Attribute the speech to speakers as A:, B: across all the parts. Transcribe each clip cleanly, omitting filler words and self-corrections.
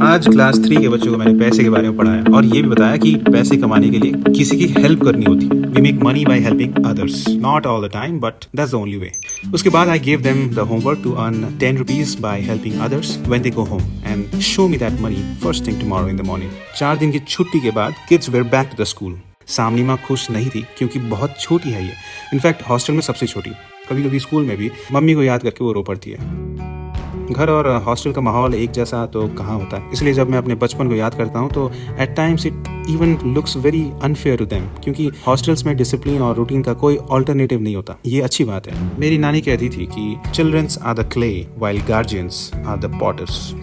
A: आज क्लास 3 के बच्चों को मैंने पैसे के बारे में पढ़ाया और ये भी बताया कि पैसे कमाने के लिए किसी की हेल्प करनी होती है। We make money by helping others, not all the time but that's the only way. उसके बाद I give them the homework to earn 10 rupees by helping others when they go home and show me that money first thing tomorrow in the morning. 4 दिन की छुट्टी के बाद kids were back to the school. सामनी माँ खुश नहीं थी क्योंकि बहुत छोटी है ये, इनफैक्ट हॉस्टल में सबसे छोटी। कभी कभी स्कूल में भी मम्मी को याद करके वो रो पड़ती है। घर और हॉस्टल का माहौल एक जैसा तो कहाँ होता है, इसलिए जब मैं अपने बचपन को याद करता हूँ तो at times it even looks very unfair to them, क्योंकि हॉस्टल्स में डिसिप्लिन और रूटीन का कोई ऑल्टरनेटिव नहीं होता। ये अच्छी बात है। मेरी नानी कहती थी कि childrens are the clay while guardians are the potters.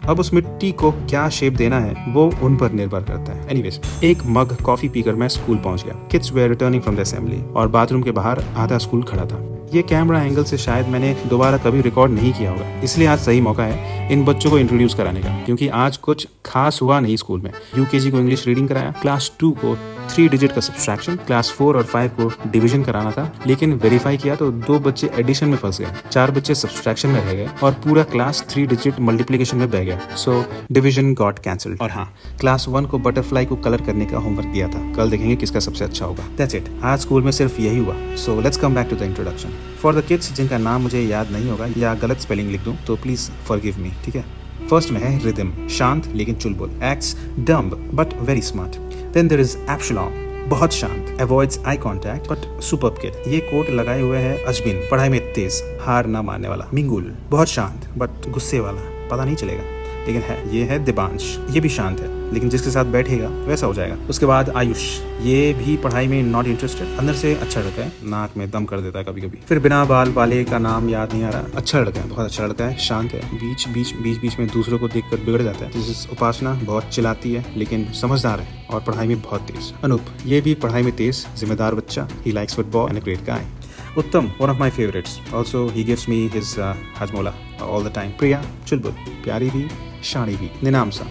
A: अब उस मिट्टी को क्या शेप देना है वो उन पर निर्भर करता है। एनीवेज, एक मग कॉफी पीकर मैं स्कूल पहुंच गया। Kids where returning from the assembly और बाथरूम के बाहर आधा स्कूल खड़ा था। ये कैमरा एंगल से शायद मैंने दोबारा कभी रिकॉर्ड नहीं किया होगा, इसलिए आज सही मौका है इन बच्चों को इंट्रोड्यूस कराने का, क्योंकि आज कुछ खास हुआ नहीं स्कूल में। यूकेजी को इंग्लिश रीडिंग कराया, क्लास 2 को 3 डिजिट का सब्सट्रैक्शन, क्लास 4 और 5 को डिवीजन कराना था, लेकिन वेरीफाई किया तो 2 बच्चे एडिशन में फंस गए, 4 बच्चे सब्सट्रैक्शन में रह गए और पूरा क्लास 3 डिजिट मल्टीप्लिकेशन में बह गया। So division got cancelled. और हाँ, क्लास 1 को बटरफ्लाई को कलर करने का होमवर्क दिया था। कल देखेंगे किसका सबसे अच्छा होगा। That's it. आज स्कूल में सिर्फ यही हुआ। So let's come back to the introduction. For the kids जिनका नाम मुझे याद नहीं होगा या गलत स्पेलिंग लिख दूं तो प्लीज फॉरगिव मी, ठीक है। फर्स्ट में है रिदम, शांत लेकिन चुलबुल, acts dumb but very smart. Then there is Absalom, बहुत शांत, avoids eye contact but superb kid. ये कोट लगाए हुए है अजबिन, पढ़ाई में तेज, हार ना मानने वाला। मिंगुल, बहुत शांत बट गुस्से वाला, पता नहीं चलेगा लेकिन है। ये है दिबांश, ये भी शांत है लेकिन जिसके साथ बैठेगा वैसा हो जाएगा। उसके बाद आयुष, ये भी पढ़ाई में नॉट इंटरेस्टेड, अंदर से अच्छा लड़का है, नाक में दम कर देता है कभी कभी। फिर बिना बाल वाले का नाम याद नहीं आ रहा, अच्छा लड़का है, बहुत अच्छा लड़का है, शांत है, बीच में दूसरों को देखकर बिगड़ जाता है। दिस उपासना, बहुत चिल्लाती है लेकिन समझदार है और पढ़ाई में बहुत तेज। अनूप, ये भी पढ़ाई में तेज, जिम्मेदार बच्चा, he likes football and a great guy. Uttam, one of my favorites. Also, he gives me his hajmola all the time. Priya, chulbul, pyari bhi, shani bhi, ninamsa.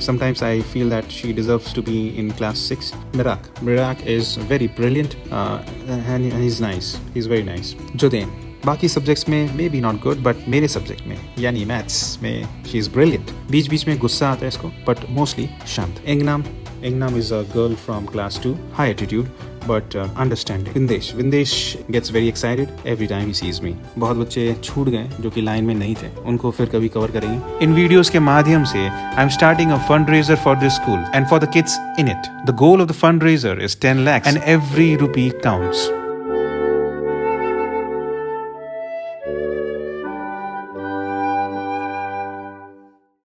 A: Sometimes I feel that she deserves to be in class 6. Mirak is very brilliant and he's nice. He's very nice. Jodain, बाकी subjects में may be not good but मेरे subject में यानी maths में she is brilliant. बीच में गुस्सा आता है इसको बट मोस्टली शांत। Engnam is a girl from class 2, high attitude but understanding. Vindesh gets very excited every time he sees me. बहुत बच्चे छूट गए जो कि लाइन में नहीं थे, उनको फिर कभी कवर करेंगे। इन वीडियोस के माध्यम से I am starting a fundraiser for this school and for the kids in it. The goal of the fundraiser is 10 lakhs and every rupee counts.